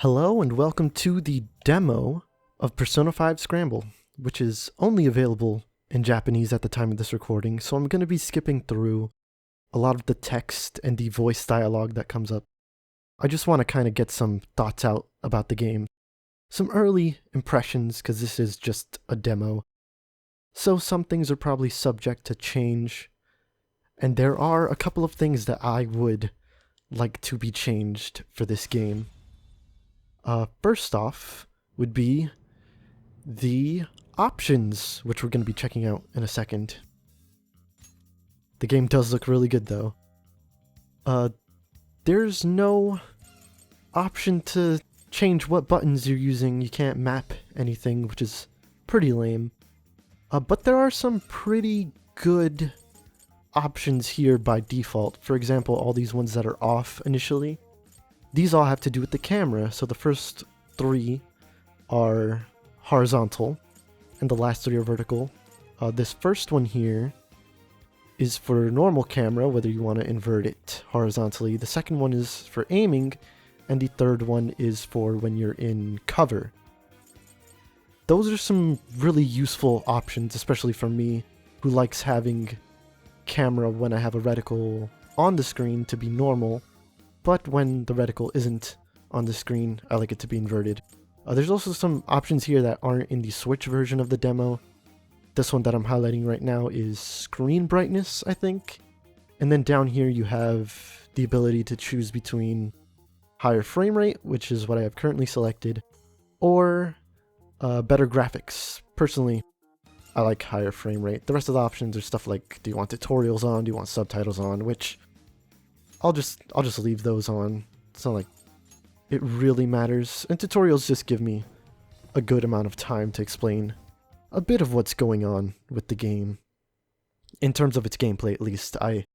Hello and welcome to the demo of Persona 5 Scramble, which is only available in Japanese at the time of this recording, so I'm going to be skipping through a lot of the text and the voice dialogue that comes up. I just want to kind of get some thoughts out about the game, some early impressions, because this is just a demo. So some things are probably subject to change, and there are a couple of things that I would like to be changed for this game. First off would be the options, which we're going to be checking out in a second. The game does look really good though. There's no option to change what buttons you're using. You can't map anything, which is pretty lame. But there are some pretty good options here by default. For example, all these ones that are off initially. These all have to do with the camera, so the first three are horizontal, and the last three are vertical. This first one here is for normal camera, whether you want to invert it horizontally. The second one is for aiming, and the third one is for when you're in cover. Those are some really useful options, especially for me, who likes having camera when I have a reticle on the screen to be normal. But when the reticle isn't on the screen, I like it to be inverted. There's also some options here that aren't in the Switch version of the demo. This one that I'm highlighting right now is screen brightness, I think. And then down here you have the ability to choose between higher frame rate, which is what I have currently selected, or better graphics. Personally, I like higher frame rate. The rest of the options are stuff like, do you want tutorials on, do you want subtitles on, which I'll just leave those on. It's not like it really matters. And tutorials just give me a good amount of time to explain a bit of what's going on with the game. In terms of its gameplay, at least. I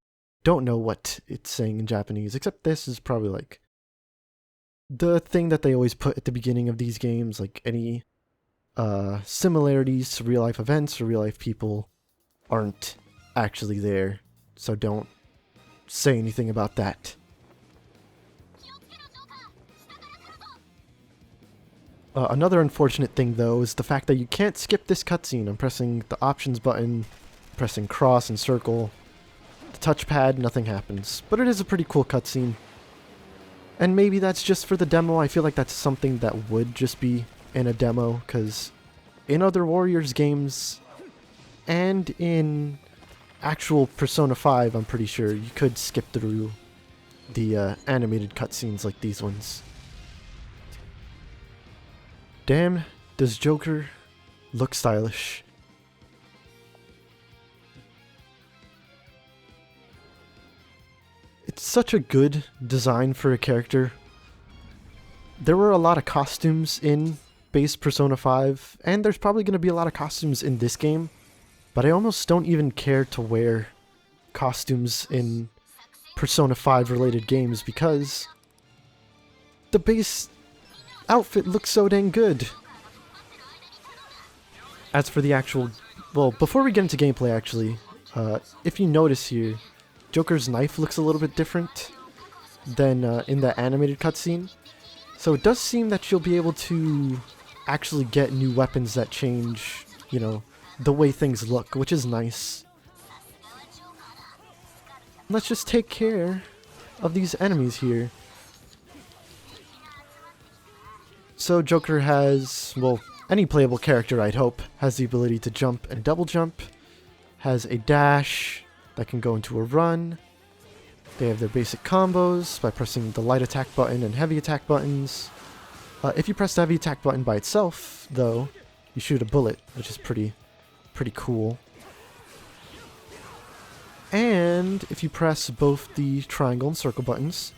don't know what it's saying in Japanese, except this is probably like the thing that they always put at the beginning of these games, like any similarities to real-life events or real-life people aren't actually there, so don't say anything about that. Another unfortunate thing though is the fact that you can't skip this cutscene. I'm pressing the options button, pressing cross and circle, the touchpad, nothing happens. But it is a pretty cool cutscene. And maybe that's just for the demo. I feel like that's something that would just be in a demo, because in other Warriors games and in actual Persona 5, I'm pretty sure you could skip through the animated cutscenes like these ones. Damn, does Joker look stylish. It's such a good design for a character. There were a lot of costumes in base Persona 5, and there's probably going to be a lot of costumes in this game. But I almost don't even care to wear costumes in Persona 5 related games because the base outfit looks so dang good. As for the actual... Well, before we get into gameplay actually, if you notice here, Joker's knife looks a little bit different than in the animated cutscene. So it does seem that you'll be able to actually get new weapons that change, you know, the way things look, which is nice. Let's just take care of these enemies here. So Joker has, well, any playable character, I'd hope, has the ability to jump and double jump, has a dash that can go into a run. They have their basic combos by pressing the light attack button and heavy attack buttons. If you press the heavy attack button by itself, though, you shoot a bullet, which is pretty cool. And if you press both the triangle and circle buttons,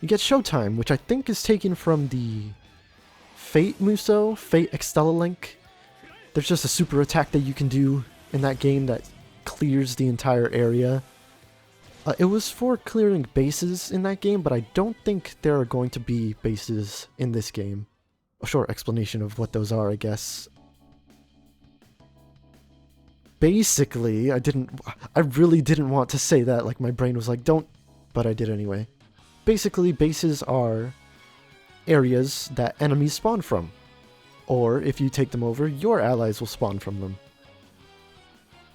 you get Showtime, which I think is taken from the Fate Muso, Fate Extella Link. There's just a super attack that you can do in that game that clears the entire area. It was for clearing bases in that game, but I don't think there are going to be bases in this game. A short explanation of what those are, I guess. Basically, I really didn't want to say that, like my brain was like, don't, but I did anyway. Basically, bases are areas that enemies spawn from. Or if you take them over, your allies will spawn from them.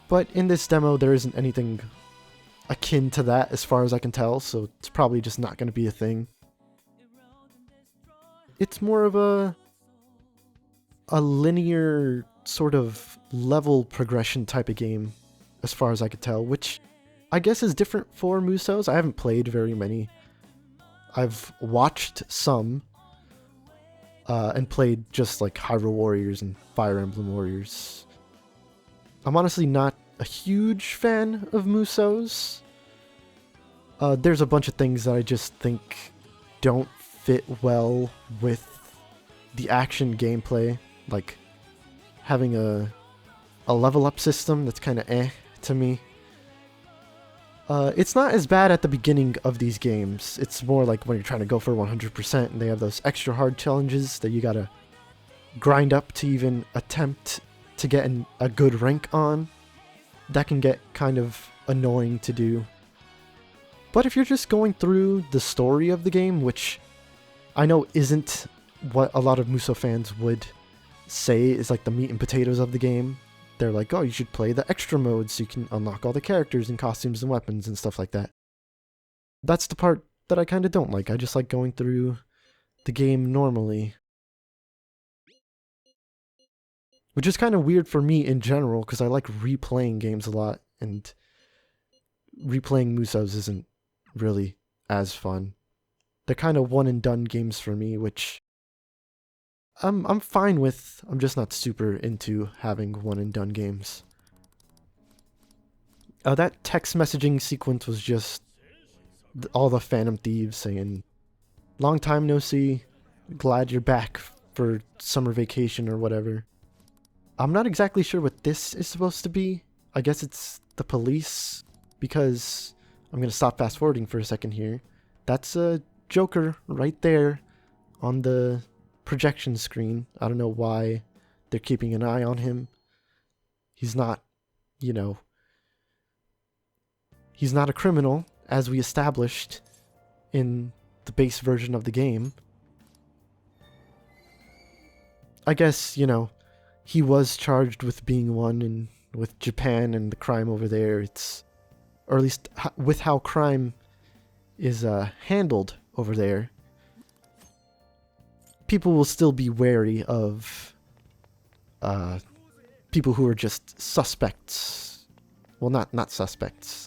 But in this demo, there isn't anything akin to that as far as I can tell, so it's probably just not going to be a thing. It's more of a linear sort of level progression type of game, as far as I could tell, which I guess is different for Musos. I haven't played very many. I've watched some, and played just like Hyrule Warriors and Fire Emblem Warriors. I'm honestly not a huge fan of Musos. There's a bunch of things that I just think don't fit well with the action gameplay, like having a level up system that's kind of to me. It's not as bad at the beginning of these games. It's more like when you're trying to go for 100% and they have those extra hard challenges that you gotta grind up to even attempt to get a good rank on. That can get kind of annoying to do. But if you're just going through the story of the game, which I know isn't what a lot of Muso fans would say is like the meat and potatoes of the game. They're like, oh, you should play the extra modes so you can unlock all the characters and costumes and weapons and stuff like that. That's the part that I kind of don't like. I just like going through the game normally. Which is kind of weird for me in general, because I like replaying games a lot, and replaying Musos isn't really as fun. They're kind of one and done games for me, which I'm fine with. I'm just not super into having one and done games. That text messaging sequence was just all the Phantom Thieves saying, "Long time no see, glad you're back for summer vacation," or whatever. I'm not exactly sure what this is supposed to be. I guess it's the police, because I'm going to stop fast forwarding for a second here. That's a Joker right there on the projection screen. I don't know why they're keeping an eye on him. He's not, he's not a criminal, as we established in the base version of the game. I guess, he was charged with being one, and with Japan and the crime over there, or at least with how crime is handled over there, people will still be wary of people who are just suspects. Well, not suspects.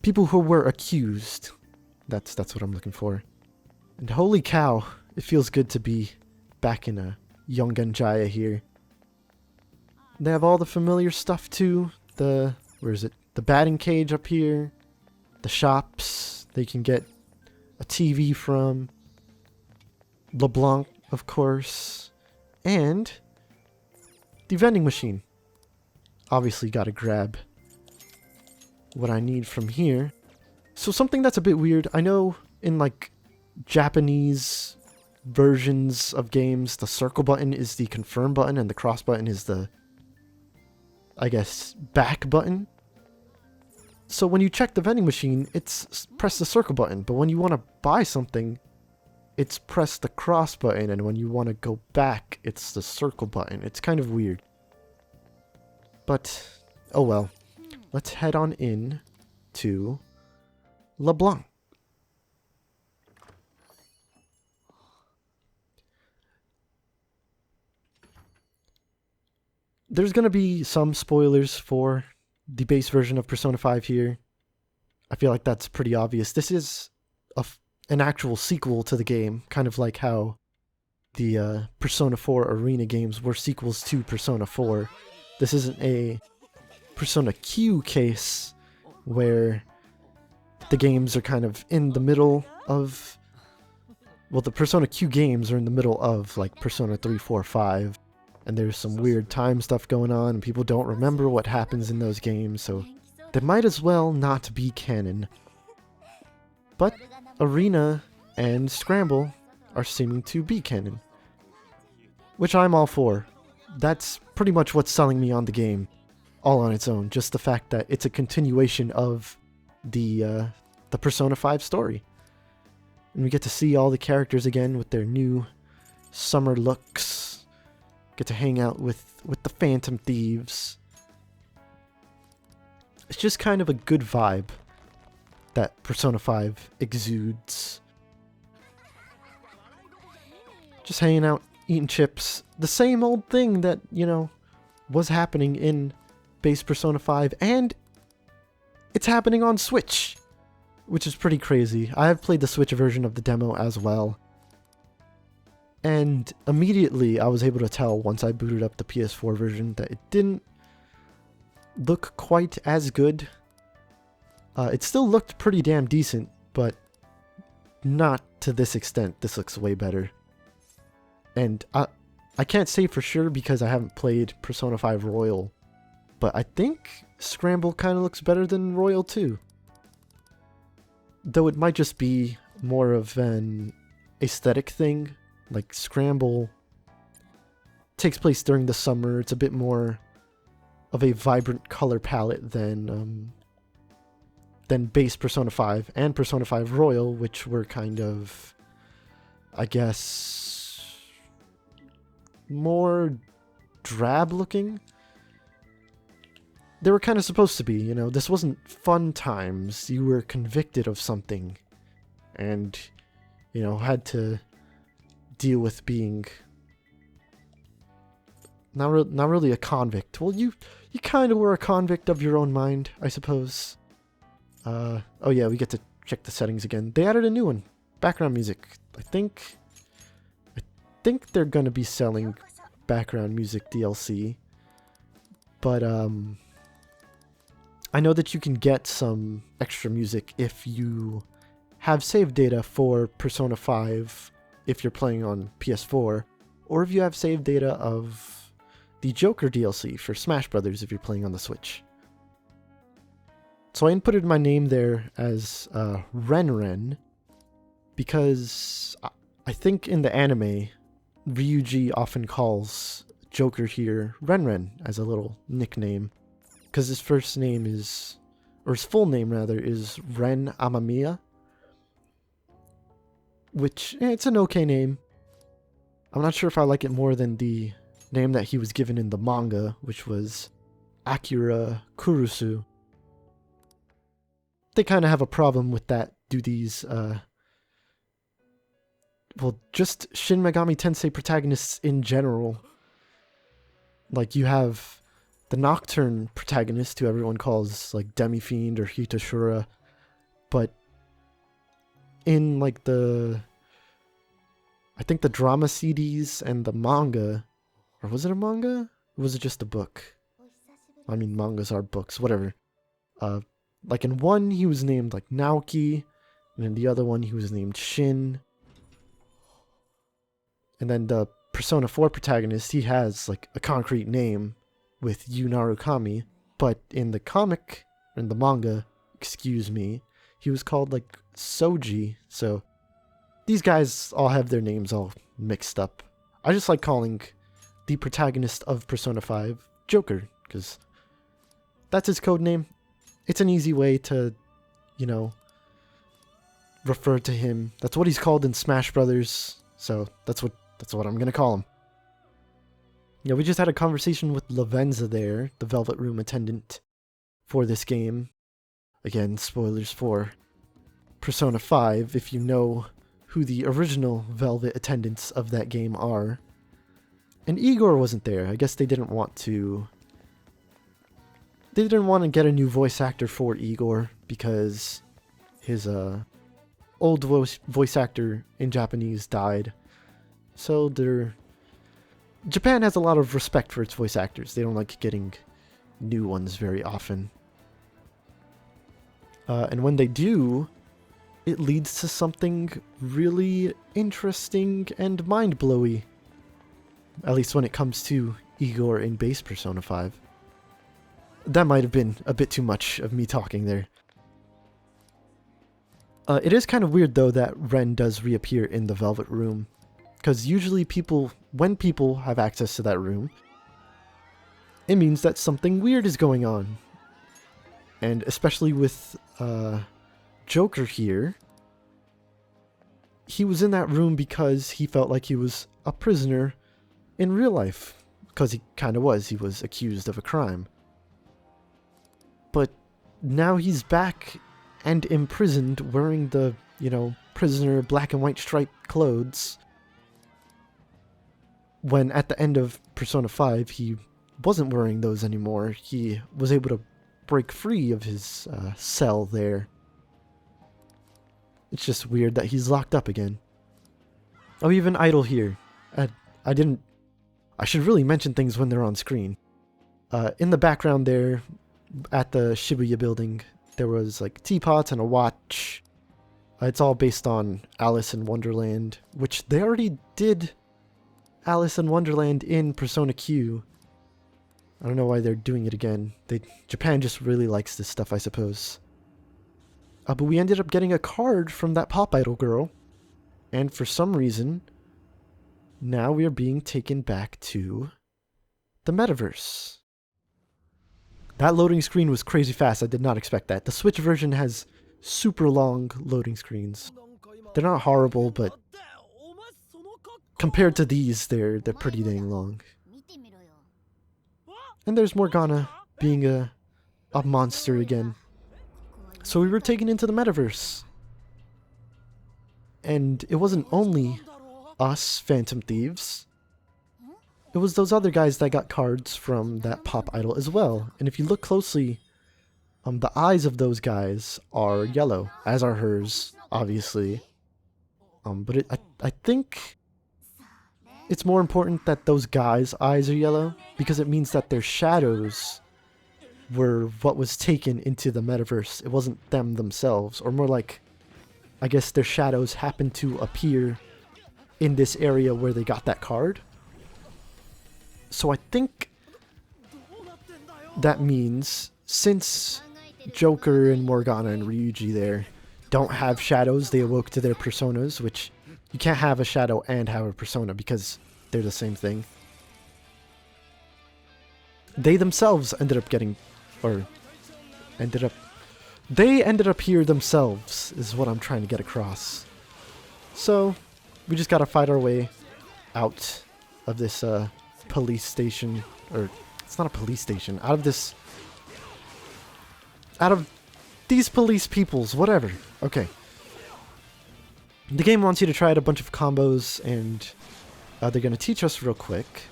People who were accused. That's what I'm looking for. And holy cow, it feels good to be back in a Yongan-Jaya here. They have all the familiar stuff too. Where is it? The batting cage up here. The shops they can get a TV from. LeBlanc, of course. And the vending machine. Obviously gotta grab what I need from here. So something that's a bit weird. I know in like Japanese versions of games, the circle button is the confirm button and the cross button is the, I guess, back button. So when you check the vending machine, it's press the circle button, but when you want to buy something, it's press the cross button, and when you want to go back, it's the circle button. It's kind of weird. But, oh well. Let's head on in to LeBlanc. There's going to be some spoilers for the base version of Persona 5 here. I feel like that's pretty obvious. This is an actual sequel to the game, kind of like how the Persona 4 Arena games were sequels to Persona 4. This isn't a Persona Q case where the games are kind of in the middle of... Well, the Persona Q games are in the middle of like Persona 3, 4, 5. And there's some weird time stuff going on, and people don't remember what happens in those games, so they might as well not be canon. But Arena and Scramble are seeming to be canon, which I'm all for. That's pretty much what's selling me on the game, all on its own. Just the fact that it's a continuation of the Persona 5 story. And we get to see all the characters again with their new summer looks. Get to hang out with the Phantom Thieves. It's just kind of a good vibe that Persona 5 exudes. Just hanging out, eating chips. The same old thing that, you know, was happening in base Persona 5, and it's happening on Switch, which is pretty crazy. I have played the Switch version of the demo as well, and immediately I was able to tell once I booted up the PS4 version that it didn't look quite as good. It still looked pretty damn decent, but not to this extent. This looks way better. And I can't say for sure because I haven't played Persona 5 Royal, but I think Scramble kind of looks better than Royal too. Though it might just be more of an aesthetic thing. Like Scramble takes place during the summer. It's a bit more of a vibrant color palette than base Persona 5 and Persona 5 Royal, which were kind of, I guess, more drab looking. They were kind of supposed to be, you know. This wasn't fun times. You were convicted of something and, you know, had to deal with being not really a convict. Well, you kind of were a convict of your own mind, I suppose. Oh yeah, we get to check the settings again. They added a new one, background music. I think they're gonna be selling background music DLC, but I know that you can get some extra music if you have save data for Persona 5 if you're playing on PS4, or if you have save data of the Joker DLC for Smash Brothers if you're playing on the Switch. So I inputted my name there as Ren because I think in the anime, Ryuji often calls Joker here Ren as a little nickname, because his first name is, or his full name rather, is Ren Amamiya, which, it's an okay name. I'm not sure if I like it more than the name that he was given in the manga, which was Akira Kurusu. They kind of have a problem with that. Do these, well, just Shin Megami Tensei protagonists in general. Like, you have the Nocturne protagonist, who everyone calls, like, Demi-Fiend or Hitashura, but in, like, I think the drama CDs and the manga, or was it a manga? Or was it just a book? I mean, mangas are books, whatever. Like in one, he was named like Naoki, and in the other one, he was named Shin. And then the Persona 4 protagonist, he has like a concrete name with Yu Narukami, but in the comic, in the manga, excuse me, he was called like Soji. So these guys all have their names all mixed up. I just like calling the protagonist of Persona 5 Joker, because that's his code name. It's an easy way to, you know, refer to him. That's what he's called in Smash Brothers, so that's what I'm gonna call him. Yeah, we just had a conversation with Lavenza there, the Velvet Room attendant for this game. Again, spoilers for Persona 5, if you know who the original Velvet attendants of that game are. And Igor wasn't there. I guess they didn't want to get a new voice actor for Igor because his old voice actor in Japanese died. So Japan has a lot of respect for its voice actors. They don't like getting new ones very often. And when they do, it leads to something really interesting and mind-blowy. At least when it comes to Igor in base Persona 5. That might have been a bit too much of me talking there. It is kind of weird though that Ren does reappear in the Velvet Room, because usually when people have access to that room, it means that something weird is going on. And especially with Joker here, he was in that room because he felt like he was a prisoner in real life. Because he kind of was. He was accused of a crime. But now he's back and imprisoned wearing the, prisoner black and white striped clothes. When at the end of Persona 5, he wasn't wearing those anymore. He was able to break free of his cell there. It's just weird that he's locked up again. Oh, even idle here. I should really mention things when they're on screen. In the background there, at the Shibuya building, there was like teapots and a watch. It's all based on Alice in Wonderland, which they already did Alice in Wonderland in Persona Q. I don't know why they're doing it again. Japan just really likes this stuff, I suppose. But we ended up getting a card from that pop idol girl. And for some reason, now we are being taken back to the metaverse. That loading screen was crazy fast. I did not expect that. The Switch version has super long loading screens. They're not horrible, but compared to these, they're pretty dang long. And there's Morgana being a monster again. So we were taken into the metaverse. And it wasn't only us, Phantom Thieves. It was those other guys that got cards from that pop idol as well. And if you look closely, the eyes of those guys are yellow, as are hers, obviously. But I think it's more important that those guys' eyes are yellow, because it means that their shadows were what was taken into the metaverse. It wasn't them themselves, or more like, I guess their shadows happened to appear in this area where they got that card. So I think that means, since Joker and Morgana and Ryuji there don't have shadows, they awoke to their personas, which you can't have a shadow and have a persona because they're the same thing. They themselves ended up getting, they ended up here themselves, is what I'm trying to get across. So, we just gotta fight our way out of this police station, or it's not a police station, out of these police peoples, whatever. Okay. The game wants you to try out a bunch of combos, and they're gonna teach us real quick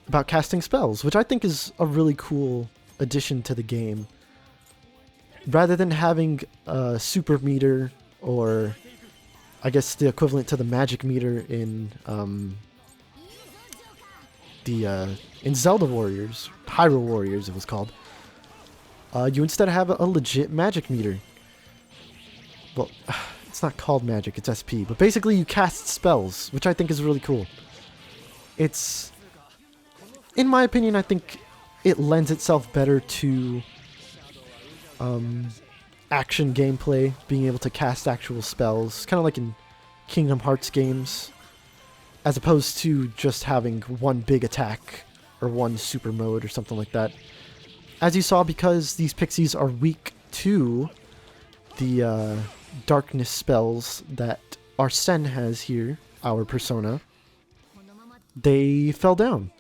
about casting spells, which I think is a really cool addition to the game. Rather than having a super meter, or I guess the equivalent to the magic meter in Zelda Warriors, Hyrule Warriors it was called, you instead have a legit magic meter. Well, it's not called magic, it's SP, but basically you cast spells, which I think is really cool. It's, in my opinion, I think it lends itself better to action gameplay, being able to cast actual spells, kind of like in Kingdom Hearts games, as opposed to just having one big attack or one super mode or something like that. As you saw, because these pixies are weak to the darkness spells that Arsene has here, our persona, they fell down.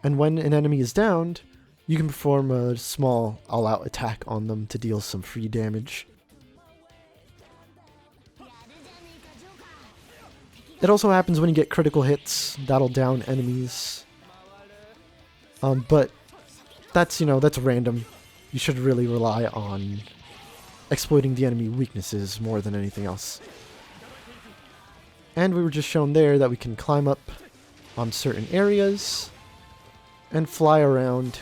And when an enemy is downed, you can perform a small all-out attack on them to deal some free damage. It also happens when you get critical hits, that'll down enemies. But that's, that's random. You should really rely on exploiting the enemy weaknesses more than anything else. And we were just shown there that we can climb up on certain areas and fly around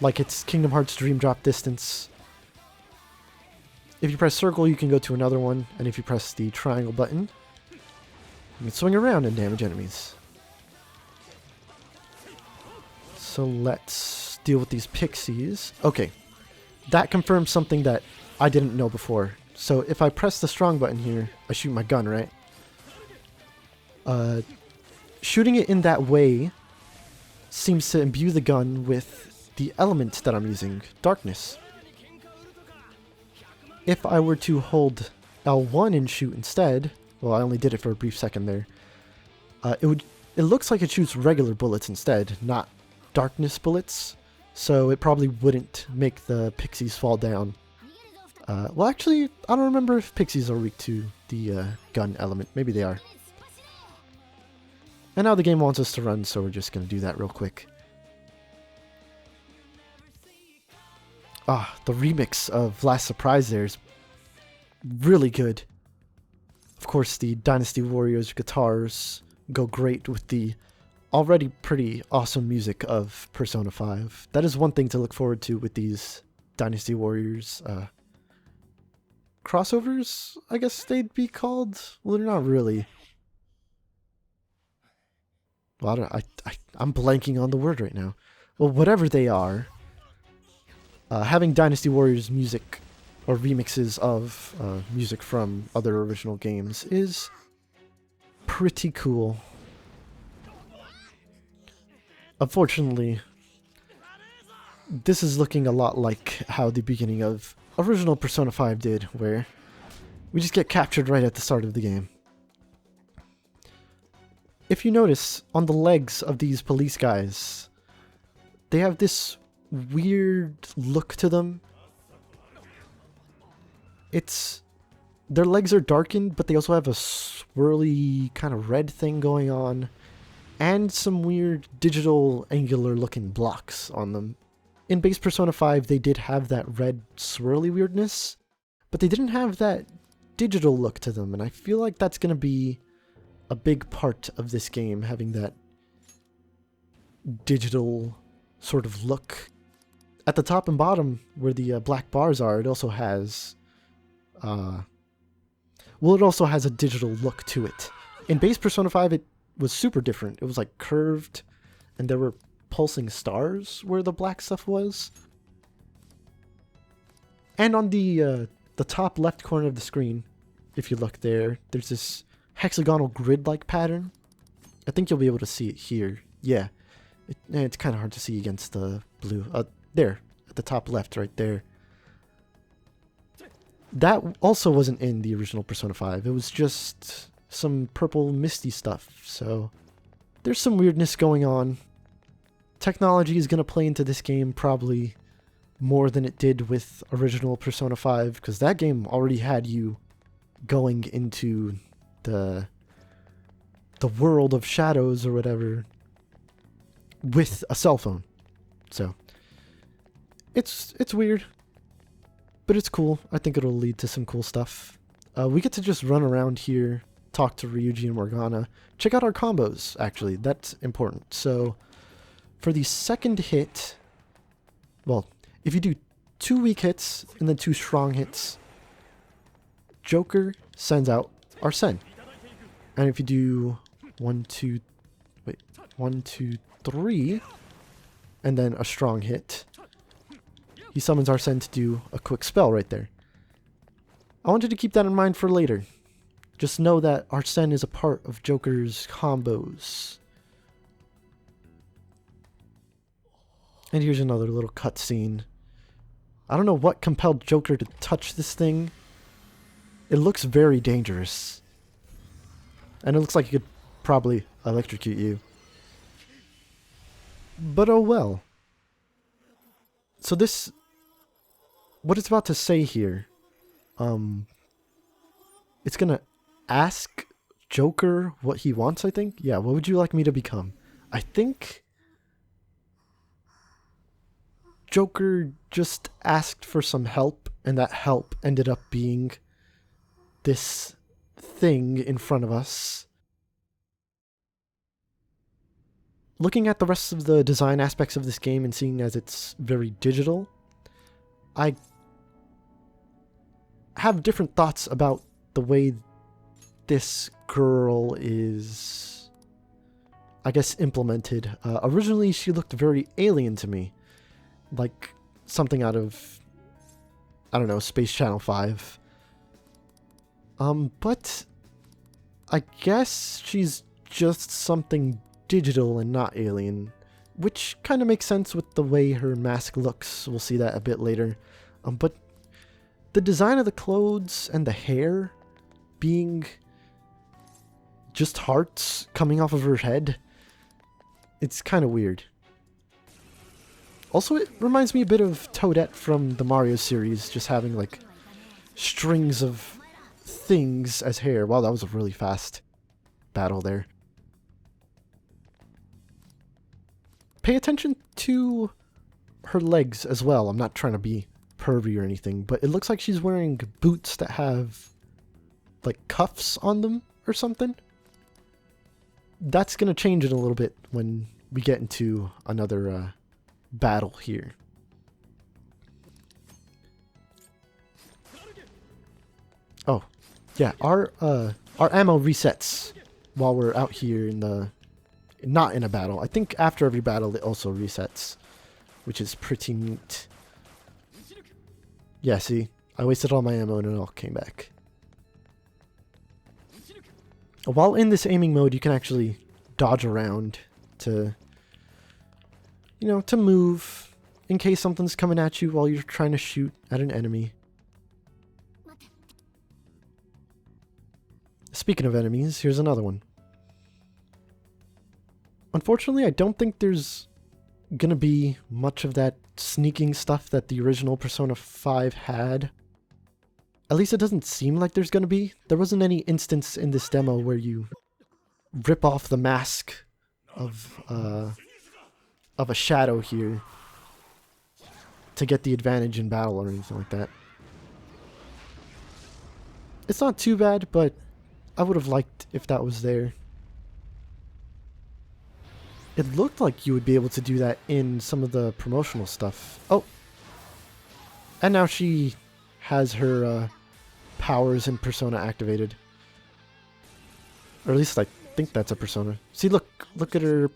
like it's Kingdom Hearts Dream Drop distance. If you press circle, you can go to another one, and if you press the triangle button, you can swing around and damage enemies. So let's deal with these pixies. Okay, that confirms something that I didn't know before. So if I press the strong button here, I shoot my gun, right? Shooting it in that way seems to imbue the gun with the element that I'm using, darkness. If I were to hold L1 and shoot instead, Well, I only did it for a brief second there. It looks like it shoots regular bullets instead, not darkness bullets. So it probably wouldn't make the pixies fall down. Well, actually, I don't remember if pixies are weak to the gun element. Maybe they are. And now the game wants us to run, so we're just going to do that real quick. Ah, the remix of Last Surprise there is really good. Of course, the Dynasty Warriors guitars go great with the already pretty awesome music of Persona 5. That is one thing to look forward to with these Dynasty Warriors crossovers, I guess they'd be called. Well, they're not really. Well, I'm blanking on the word right now. Well, whatever they are, having Dynasty Warriors music or remixes of music from other original games is pretty cool. Unfortunately, this is looking a lot like how the beginning of original Persona 5 did, where we just get captured right at the start of the game. If you notice, on the legs of these police guys, they have this weird look to them. Their legs are darkened, but they also have a swirly kind of red thing going on, and some weird digital angular looking blocks on them. In base Persona 5, they did have that red swirly weirdness, but they didn't have that digital look to them, and I feel like that's going to be a big part of this game, having that digital sort of look. At the top and bottom, where the black bars are, it also has it also has a digital look to it. In base Persona 5, it was super different. It was like curved, and there were pulsing stars where the black stuff was. And on the top left corner of the screen, if you look there, there's this hexagonal grid-like pattern. I think you'll be able to see it here. Yeah, it's kind of hard to see against the blue. There, at the top left, right there. That also wasn't in the original Persona 5. It was just some purple misty stuff. So there's some weirdness going on. Technology is going to play into this game probably more than it did with original Persona 5, because that game already had you going into the world of shadows or whatever with a cell phone. So it's weird, but it's cool. I think it'll lead to some cool stuff. We get to just run around here, talk to Ryuji and Morgana, check out our combos, actually. That's important. So for the second hit, well, if you do 2 weak hits and then 2 strong hits, Joker sends out Arsene. And if you do 1, 2, 3, and then a strong hit, he summons Arsene to do a quick spell right there. I wanted to keep that in mind for later. Just know that Arsene is a part of Joker's combos. And here's another little cutscene. I don't know what compelled Joker to touch this thing. It looks very dangerous. And it looks like it could probably electrocute you. But oh well. So this... what it's about to say here... it's gonna ask Joker what he wants, I think? Yeah, what would you like me to become? I think... Joker just asked for some help, and that help ended up being this thing in front of us. Looking at the rest of the design aspects of this game and seeing as it's very digital, I have different thoughts about the way this girl is, I guess, implemented. Originally, she looked very alien to me. Like something out of, I don't know, Space Channel 5. But I guess she's just something digital and not alien, which kind of makes sense with the way her mask looks. We'll see that a bit later. But the design of the clothes and the hair being just hearts coming off of her head. It's kind of weird. Also, it reminds me a bit of Toadette from the Mario series, just having like strings of things as hair. Wow, that was a really fast battle there. Pay attention to her legs as well. I'm not trying to be pervy or anything, but it looks like she's wearing boots that have like cuffs on them or something. That's going to change in a little bit when we get into another battle here. Oh, yeah, our ammo resets while we're out here in the... not in a battle. I think after every battle it also resets, which is pretty neat. Yeah, see? I wasted all my ammo and it all came back. While in this aiming mode, you can actually dodge around to, you know, to move in case something's coming at you while you're trying to shoot at an enemy. Speaking of enemies, here's another one. Unfortunately, I don't think there's gonna be much of that sneaking stuff that the original Persona 5 had. At least it doesn't seem like there's gonna be. There wasn't any instance in this demo where you rip off the mask of a shadow here to get the advantage in battle or anything like that. It's not too bad, but I would have liked if that was there. It looked like you would be able to do that in some of the promotional stuff. Oh! And now she has her powers in Persona activated. Or at least I think that's a Persona. See, look at her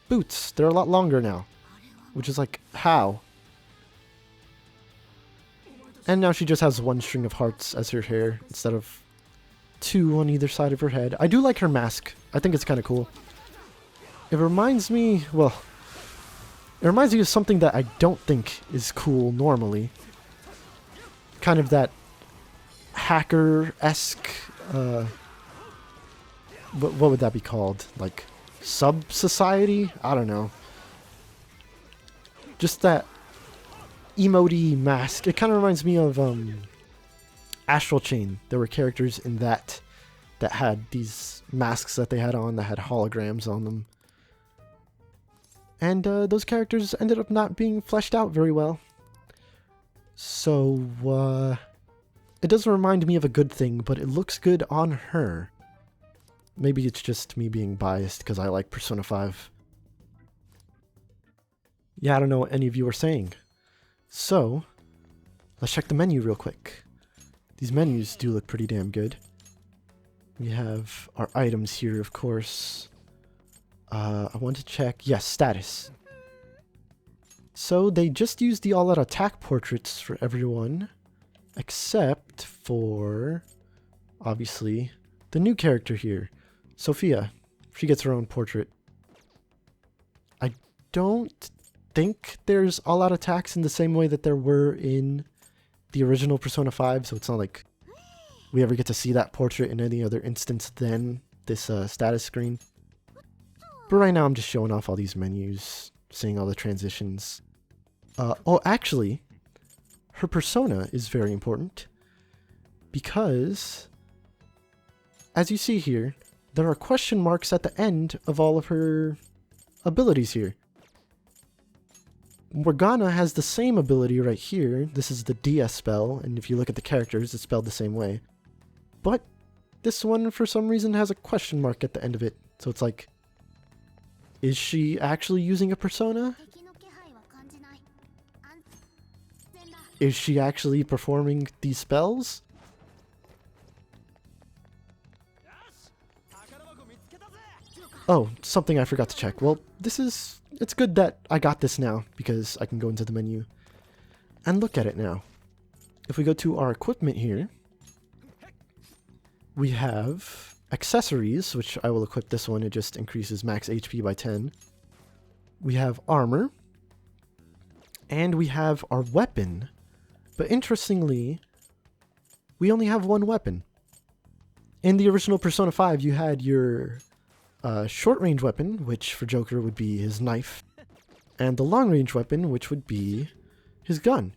boots. They're a lot longer now. Which is like, how? And now she just has one string of hearts as her hair instead of two on either side of her head. I do like her mask. I think it's kind of cool. It reminds me, well, it reminds me of something that I don't think is cool normally. Kind of that hacker-esque, what would that be called? Like, sub-society? I don't know. Just that emote mask. It kind of reminds me of Astral Chain. There were characters in that had these masks that they had on that had holograms on them. And those characters ended up not being fleshed out very well. So, it doesn't remind me of a good thing, but it looks good on her. Maybe it's just me being biased because I like Persona 5. Yeah, I don't know what any of you are saying. So, let's check the menu real quick. These menus do look pretty damn good. We have our items here, of course. I want to check, yes, status. So they just used the all-out attack portraits for everyone, except for, obviously, the new character here, Sophia. She gets her own portrait. I don't think there's all-out attacks in the same way that there were in the original Persona 5, so it's not like we ever get to see that portrait in any other instance than this status screen. But right now I'm just showing off all these menus, seeing all the transitions. Oh, actually, her persona is very important because, as you see here, there are question marks at the end of all of her abilities here. Morgana has the same ability right here. This is the DS spell, and if you look at the characters, it's spelled the same way. But this one, for some reason, has a question mark at the end of it. So it's like, is she actually using a persona? Is she actually performing these spells? Oh, something I forgot to check. Well, it's good that I got this now, because I can go into the menu and look at it now. If we go to our equipment here, we have accessories, which I will equip this one. It just increases max HP by 10. We have armor. And we have our weapon. But interestingly, we only have one weapon. in the original Persona 5, you had your short-range weapon, which for Joker would be his knife, and the long-range weapon, which would be his gun.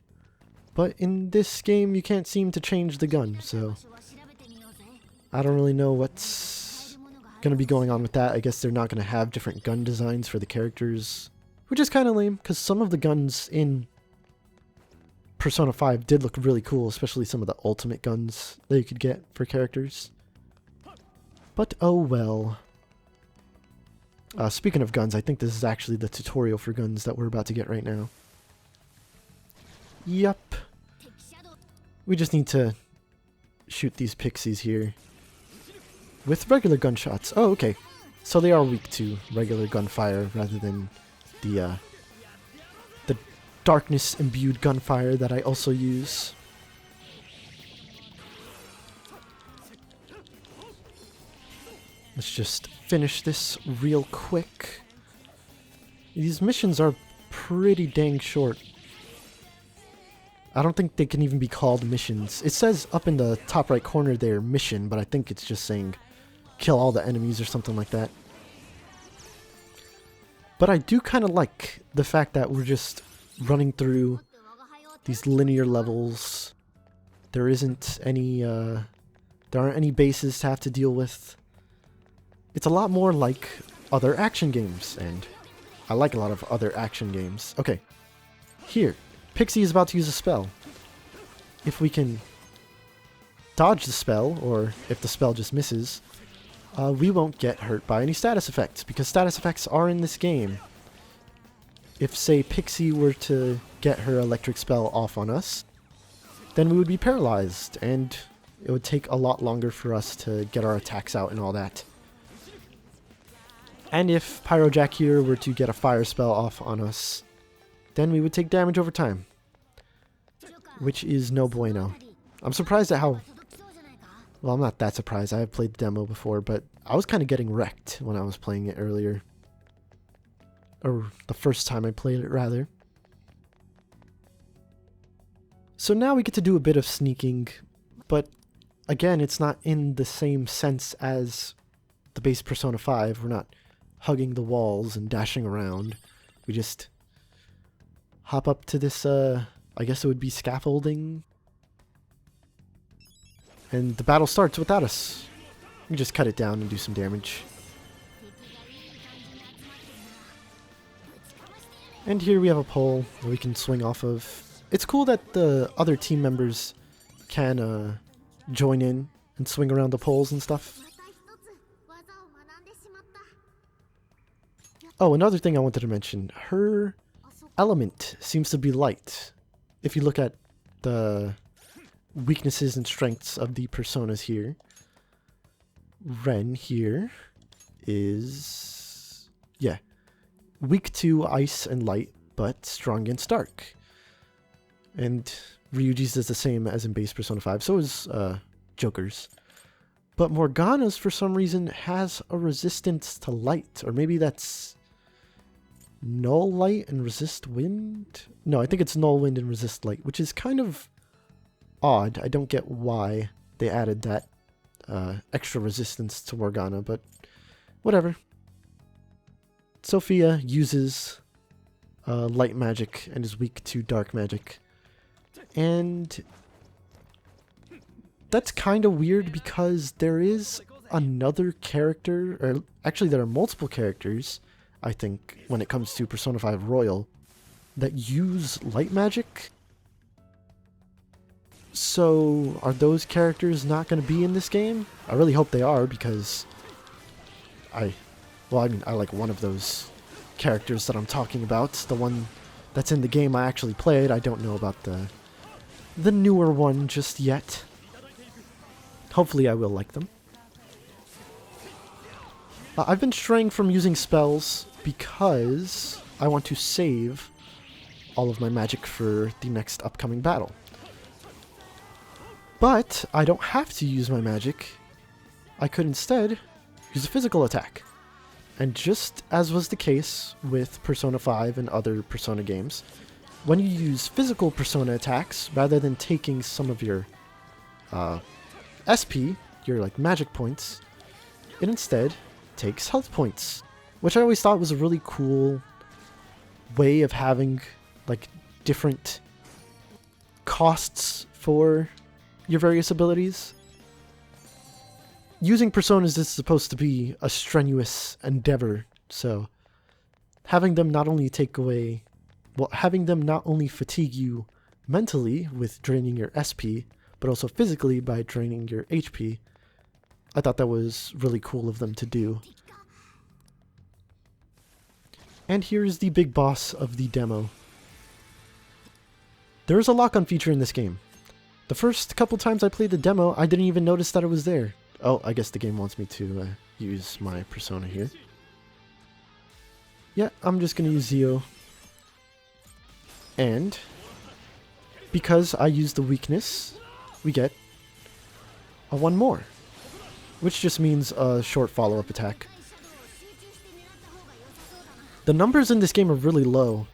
But in this game, you can't seem to change the gun, so I don't really know what's going to be going on with that. I guess they're not going to have different gun designs for the characters, which is kind of lame, because some of the guns in Persona 5 did look really cool, especially some of the ultimate guns that you could get for characters. But oh well. Speaking of guns, I think this is actually the tutorial for guns that we're about to get right now. Yup. We just need to shoot these pixies here with regular gunshots. Oh, okay. So they are weak to regular gunfire rather than the darkness-imbued gunfire that I also use. Let's just finish this real quick. These missions are pretty dang short. I don't think they can even be called missions. It says up in the top right corner there, mission, but I think it's just saying kill all the enemies or something like that. But I do kind of like the fact that we're just running through these linear levels. There isn't any, there aren't any bases to have to deal with. It's a lot more like other action games, and I like a lot of other action games. Okay, here, Pixie is about to use a spell. If we can dodge the spell, or if the spell just misses, we won't get hurt by any status effects, because status effects are in this game. If, say, Pixie were to get her electric spell off on us, then we would be paralyzed, and it would take a lot longer for us to get our attacks out and all that. And if Pyrojack here were to get a fire spell off on us, then we would take damage over time, which is no bueno. I'm surprised at how... Well, I'm not that surprised. I have played the demo before, but I was kind of getting wrecked when I was playing it earlier. Or the first time I played it, rather. So now we get to do a bit of sneaking, but again, it's not in the same sense as the base Persona 5. We're not hugging the walls and dashing around. We just hop up to this, I guess it would be scaffolding. And the battle starts without us. We just cut it down and do some damage. And here we have a pole that we can swing off of. It's cool that the other team members can join in and swing around the poles and stuff. Oh, another thing I wanted to mention. Her element seems to be light. If you look at the weaknesses and strengths of the personas here, Ren here is, yeah, weak to ice and light, but strong against dark. And Ryuji's is the same as in base Persona 5, so is Joker's. But Morgana's, for some reason, has a resistance to light, or maybe that's null light and resist wind? No, I think it's null wind and resist light, which is kind of odd. I don't get why they added that extra resistance to Morgana, but whatever. Sophia uses light magic and is weak to dark magic. And that's kind of weird because there is another character, or actually there are multiple characters, I think, when it comes to Persona 5 Royal, that use light magic. So, are those characters not going to be in this game? I really hope they are, because I like one of those characters that I'm talking about. The one that's in the game I actually played. I don't know about the newer one just yet. Hopefully I will like them. I've been straying from using spells because I want to save all of my magic for the next upcoming battle. But I don't have to use my magic. I could instead use a physical attack. And just as was the case with Persona 5 and other Persona games, when you use physical Persona attacks, rather than taking some of your SP, your like magic points. It instead takes health points, which I always thought was a really cool way of having like different costs for your various abilities. Using personas is supposed to be a strenuous endeavor, so having them not only having them not only fatigue you mentally with draining your SP, but also physically by draining your HP, I thought that was really cool of them to do. And here's the big boss of the demo. There is a lock-on feature in this game. The first couple times I played the demo, I didn't even notice that it was there. Oh, I guess the game wants me to use my persona here. Yeah, I'm just going to use Zio. And because I use the weakness, we get a one more, which just means a short follow-up attack. The numbers in this game are really low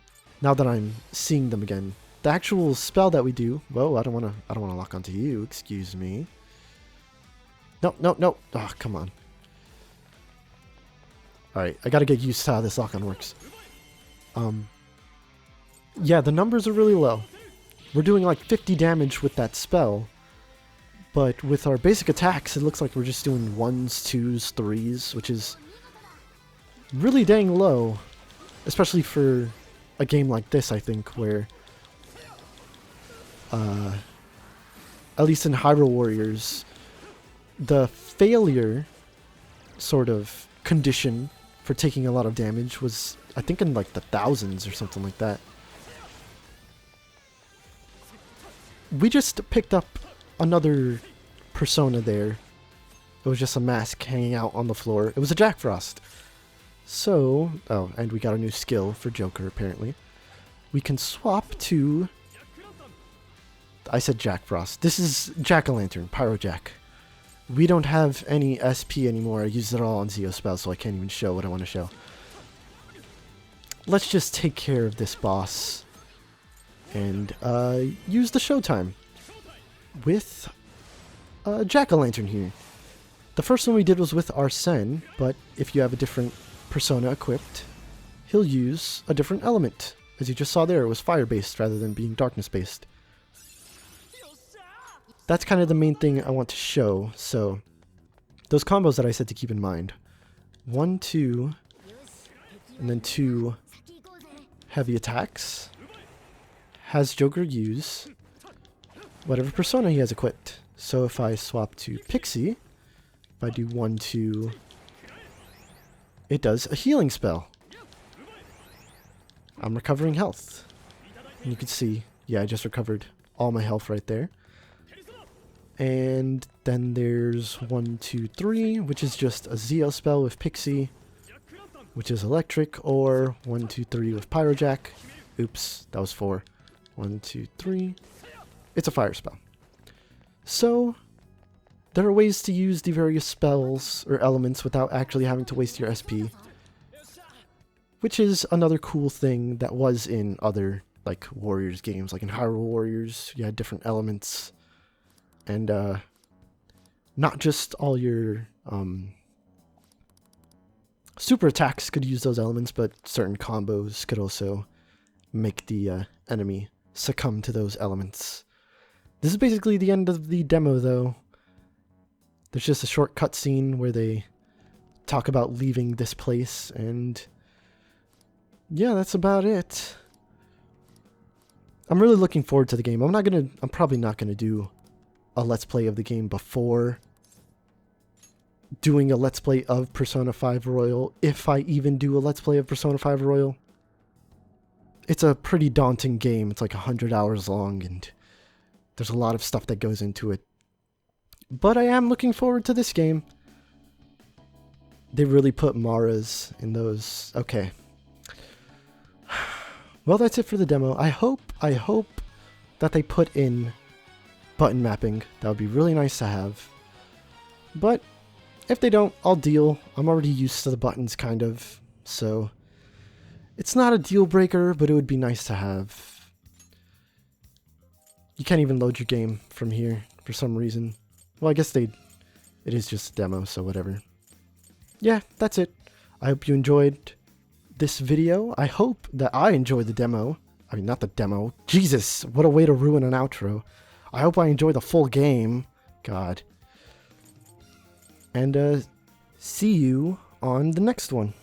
now that I'm seeing them again. The actual spell that we do, whoa, I don't want to lock onto you, excuse me. No, no, no. Oh, come on. Alright, I gotta get used to how this lock-on works. Yeah, the numbers are really low. We're doing like 50 damage with that spell, but with our basic attacks, it looks like we're just doing 1s, 2s, 3s, which is really dang low, especially for a game like this, I think, where at least in Hyrule Warriors, the failure sort of condition for taking a lot of damage was, I think, in like the thousands or something like that. We just picked up another persona there. It was just a mask hanging out on the floor. It was a Jack Frost. So, oh, and we got a new skill for Joker, apparently. We can swap to... I said Jack Frost. This is Jack-o'-lantern, Pyro Jack. We don't have any SP anymore. I used it all on Zio spell, so I can't even show what I want to show. Let's just take care of this boss and use the showtime with Jack-o'-lantern here. The first one we did was with Arsene, but if you have a different persona equipped, he'll use a different element. As you just saw there, it was fire-based rather than being darkness-based. That's kind of the main thing I want to show, so those combos that I said to keep in mind. 1, 2, and then 2 heavy attacks. Has Joker use whatever persona he has equipped. So if I swap to Pixie, if I do 1, 2, it does a healing spell. I'm recovering health. And you can see, yeah, I just recovered all my health right there. And then there's 1, 2, 3, which is just a Zio spell with Pixie, which is electric, or 1, 2, 3 with Pyrojack. Oops, that was 4. 1, 2, 3. It's a fire spell. So, there are ways to use the various spells or elements without actually having to waste your SP, which is another cool thing that was in other like Warriors games. Like in Hyrule Warriors, you had different elements. And not just all your super attacks could use those elements, but certain combos could also make the enemy succumb to those elements. This is basically the end of the demo, though. There's just a short cutscene where they talk about leaving this place, and yeah, that's about it. I'm really looking forward to the game. I'm probably not gonna do a Let's Play of the game before doing a Let's Play of Persona 5 Royal, if I even do a Let's Play of Persona 5 Royal. It's a pretty daunting game. It's like 100 hours long, and there's a lot of stuff that goes into it. But I am looking forward to this game. They really put Maras in those. Okay. Well, that's it for the demo. I hope that they put in button mapping. That would be really nice to have. But if they don't, I'll deal. I'm already used to the buttons, kind of. So it's not a deal breaker, but it would be nice to have. You can't even load your game from here for some reason. Well, I guess they It is just a demo, so whatever. Yeah, that's it. I hope you enjoyed this video. I hope that I enjoyed the demo. I mean, not the demo. Jesus, what a way to ruin an outro. I hope I enjoy the full game. God. And see you on the next one.